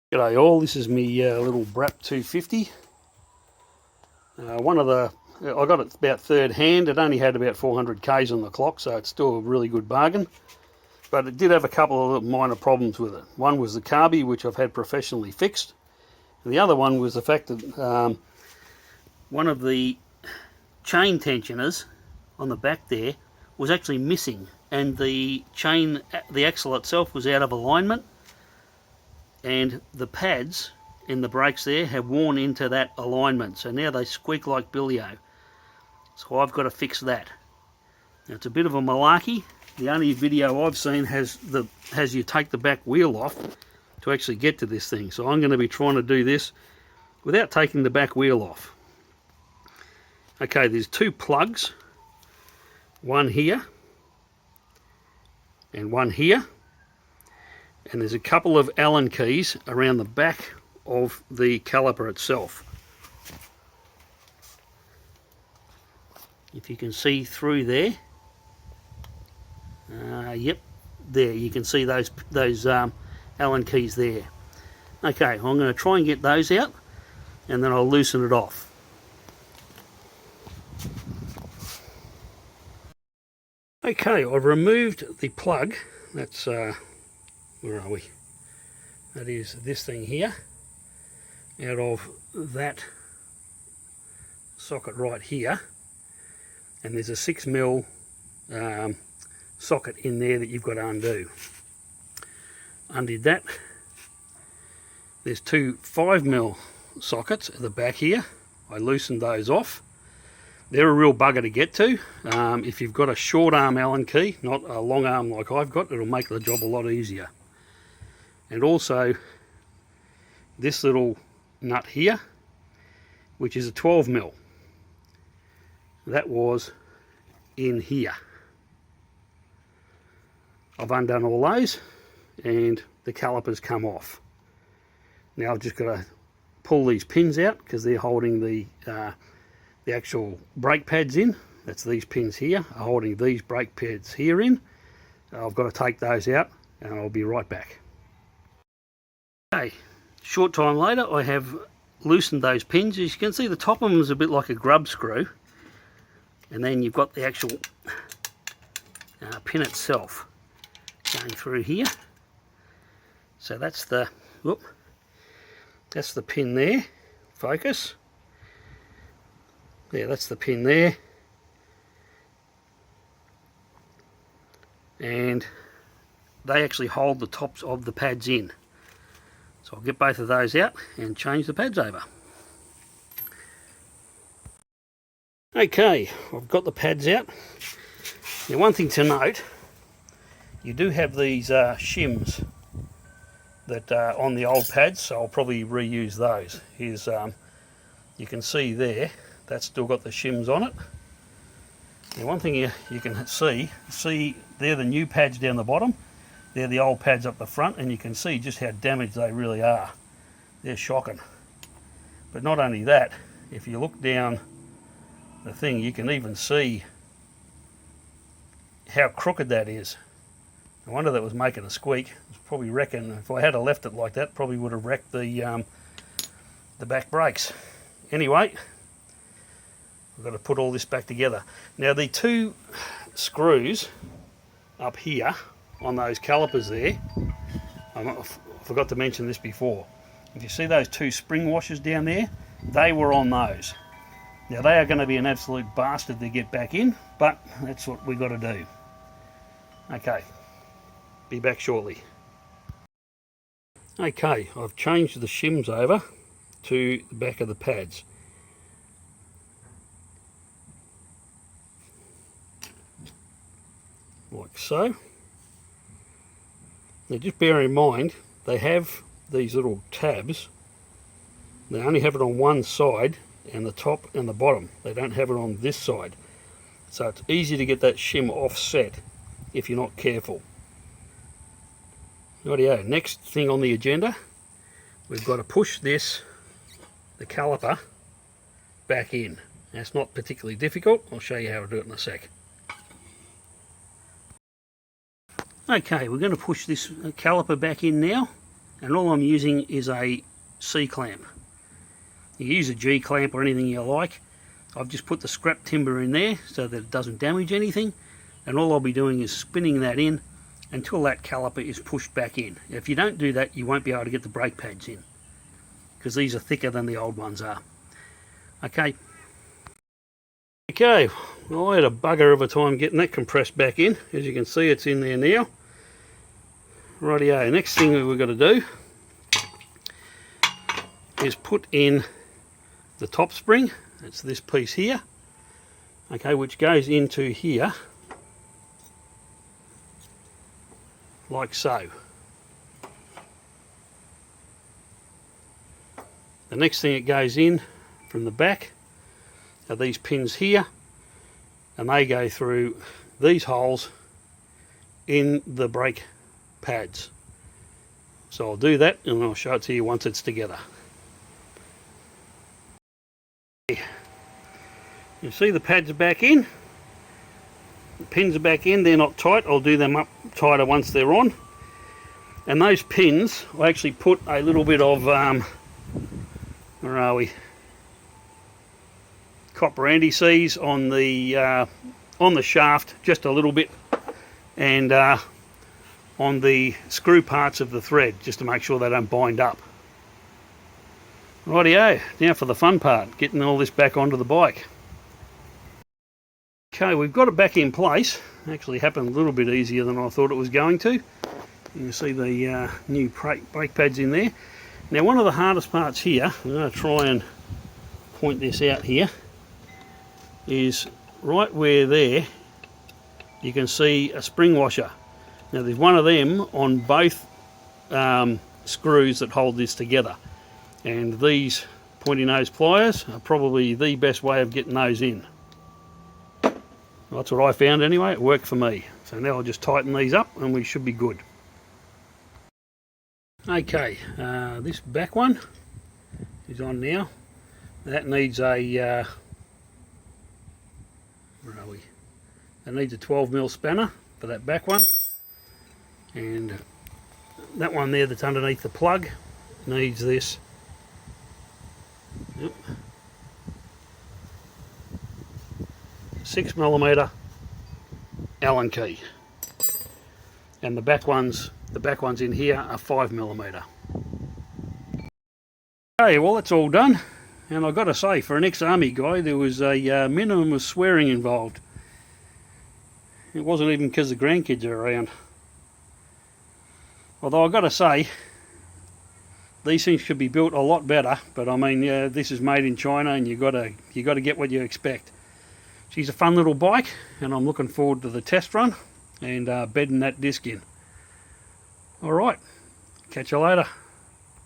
G'day all, this is me little Braaap 250. I got it about third hand. It only had about 400 k's on the clock, so it's still a really good bargain. But it did have a couple of minor problems with it. One was the carby, which I've had professionally fixed. And the other one was the fact that one of the chain tensioners on the back there was actually missing, and the axle itself was out of alignment. And the pads in the brakes there have worn into that alignment, so now they squeak like billio. So I've got to fix that. Now it's a bit of a malarkey. The only video I've seen has you take the back wheel off to actually get to this thing. So I'm going to be trying to do this without taking the back wheel off. Okay, there's two plugs, one here and one here. And there's a couple of Allen keys around the back of the caliper itself. If you can see through there, yep, there you can see those Allen keys there. Okay, I'm going to try and get those out, and then I'll loosen it off. Okay, I've removed the plug. That's where are we? That is this thing here, out of that socket right here, and there's a 6mm socket in there that you've got to undo. Undid that. There's two 5mm sockets at the back here. I loosened those off. They're a real bugger to get to. If you've got a short arm Allen key, not a long arm like I've got, it'll make the job a lot easier. And also this little nut here, which is a 12mm. That was in here. I've undone all those and the calipers come off. Now I've just got to pull these pins out because they're holding the actual brake pads in. That's these pins here are holding these brake pads here in. I've got to take those out and I'll be right back. Okay, short time later I have loosened those pins. As you can see, the top of them is a bit like a grub screw, and then you've got the actual pin itself going through here. So that's the pin there. Focus. Yeah, that's the pin there, and they actually hold the tops of the pads in. So I'll get both of those out and change the pads over. Okay, I've got the pads out. Now one thing to note, you do have these shims that are on the old pads, so I'll probably reuse those. Here's, you can see there, that's still got the shims on it. Now one thing you can see they're the new pads down the bottom. They're the old pads up the front, and you can see just how damaged they really are. They're shocking. But not only that, if you look down the thing, you can even see how crooked that is. No wonder that was making a squeak. I probably reckon if I had left it like that, probably would have wrecked the back brakes. Anyway, I've got to put all this back together. Now the two screws up here on those calipers there, I forgot to mention this before. If you see those two spring washers down there, they were on those. Now they are going to be an absolute bastard to get back in, but that's what we got to do. Okay, be back shortly. Okay, I've changed the shims over to the back of the pads. Like so. Now just bear in mind, they have these little tabs. They only have it on one side, and the top and the bottom. They don't have it on this side. So it's easy to get that shim offset if you're not careful. Rightio, next thing on the agenda, we've got to push the caliper back in. Now it's not particularly difficult. I'll show you how to do it in a sec. Okay, we're going to push this caliper back in now. and all I'm using is a C-clamp. You use a G-clamp or anything you like. I've just put the scrap timber in there so that it doesn't damage anything, and all I'll be doing is spinning that in until that caliper is pushed back in. If you don't do that, you won't be able to get the brake pads in, because these are thicker than the old ones are. Okay, well, I had a bugger of a time getting that compressed back in. As you can see, it's in there now. Rightio, next thing that we've got to do is put in the top spring. It's this piece here, okay, which goes into here like so. The next thing that goes in from the back are these pins here, and they go through these holes in the brake pads. So I'll do that and I'll show it to you once it's together. You see the pads are back in, the pins are back in, they're not tight. I'll do them up tighter once they're on. And those pins, I actually put a little bit of, where are we? Copper anti-seize on the shaft, just a little bit, and on the screw parts of the thread, just to make sure they don't bind up. Rightio, now for the fun part, getting all this back onto the bike. Okay, we've got it back in place. Actually happened a little bit easier than I thought it was going to. You can see the new brake pads in there. Now, one of the hardest parts here, I'm going to try and point this out here, is right where there you can see a spring washer. Now, there's one of them on both screws that hold this together, and these pointy nose pliers are probably the best way of getting those in. Well, that's what I found anyway. It worked for me. So now I'll just tighten these up and we should be good. Okay, this back one is on now. That needs a where are we? That needs a 12mm spanner for that back one, and that one there that's underneath the plug needs this. Yep. 6mm Allen key, and the back ones in here are 5mm. Okay, well, that's all done, and I've got to say, for an ex-army guy, there was a minimum of swearing involved. It wasn't even because the grandkids are around. Although I've got to say, these things should be built a lot better, but I mean, this is made in China, and you got to get what you expect. She's a fun little bike, and I'm looking forward to the test run and bedding that disc in. Alright, catch you later.